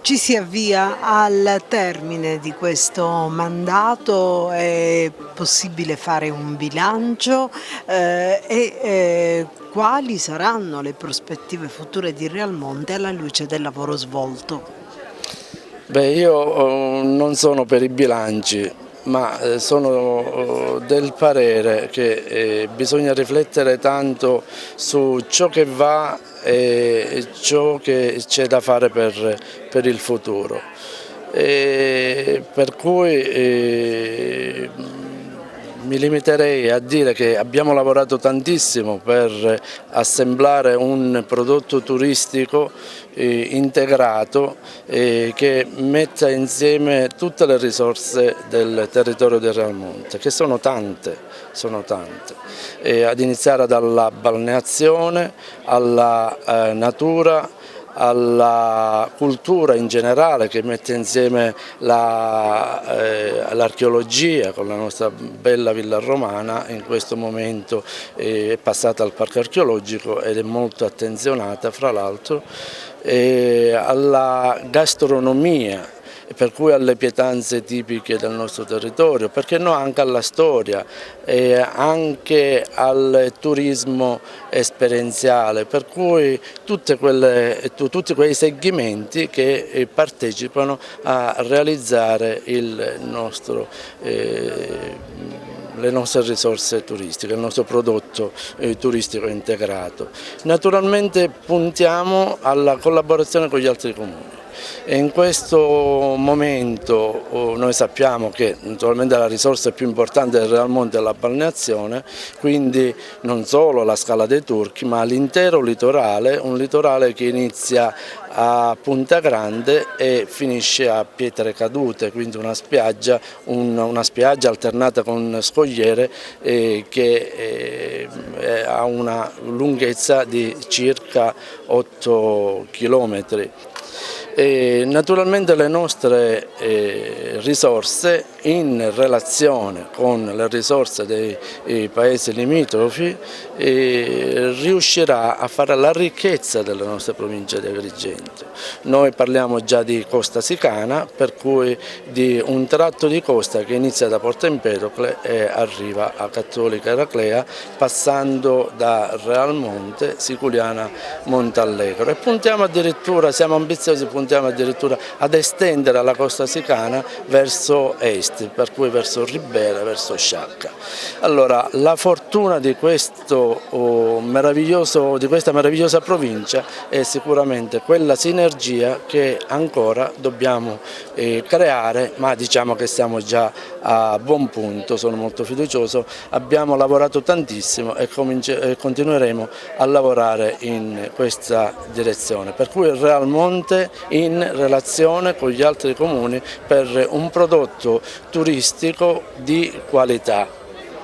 Ci si avvia al termine di questo mandato, è possibile fare un bilancio quali saranno le prospettive future di Realmonte alla luce del lavoro svolto? Beh, io non sono per i bilanci, ma sono del parere che bisogna riflettere tanto su ciò che va e ciò che c'è da fare per il futuro. Per cui mi limiterei a dire che abbiamo lavorato tantissimo per assemblare un prodotto turistico integrato che metta insieme tutte le risorse del territorio di Realmonte, che sono tante, ad iniziare dalla balneazione, alla natura, alla cultura in generale, che mette insieme l'archeologia con la nostra bella villa romana. In questo momento è passata al parco archeologico ed è molto attenzionata, fra l'altro, alla gastronomia, per cui alle pietanze tipiche del nostro territorio, perché no anche alla storia e anche al turismo esperienziale, per cui tutti quei segmenti che partecipano a realizzare le nostre risorse turistiche, il nostro prodotto turistico integrato. Naturalmente puntiamo alla collaborazione con gli altri comuni. E in questo momento noi sappiamo che naturalmente la risorsa più importante del Realmonte è la balneazione, quindi non solo la Scala dei Turchi, ma l'intero litorale, un litorale che inizia a Punta Grande e finisce a Pietre Cadute, quindi una spiaggia alternata con scogliere che ha una lunghezza di circa 8 chilometri. Naturalmente le nostre risorse, in relazione con le risorse dei paesi limitrofi, riuscirà a fare la ricchezza delle nostre province di Agrigento. Noi parliamo già di Costa Sicana, per cui di un tratto di costa che inizia da Porto Empedocle e arriva a Cattolica Eraclea, passando da Realmonte, Siculiana, Montallegro. E puntiamo addirittura, siamo ambiziosi, puntiamo addirittura ad estendere la Costa Sicana verso est, per cui verso Ribera, verso Sciacca. Allora, la fortuna di questa meravigliosa provincia è sicuramente quella sinergia che ancora dobbiamo creare, ma diciamo che siamo già a buon punto, sono molto fiducioso, abbiamo lavorato tantissimo e continueremo a lavorare in questa direzione, per cui il Realmonte in relazione con gli altri comuni per un prodotto turistico di qualità.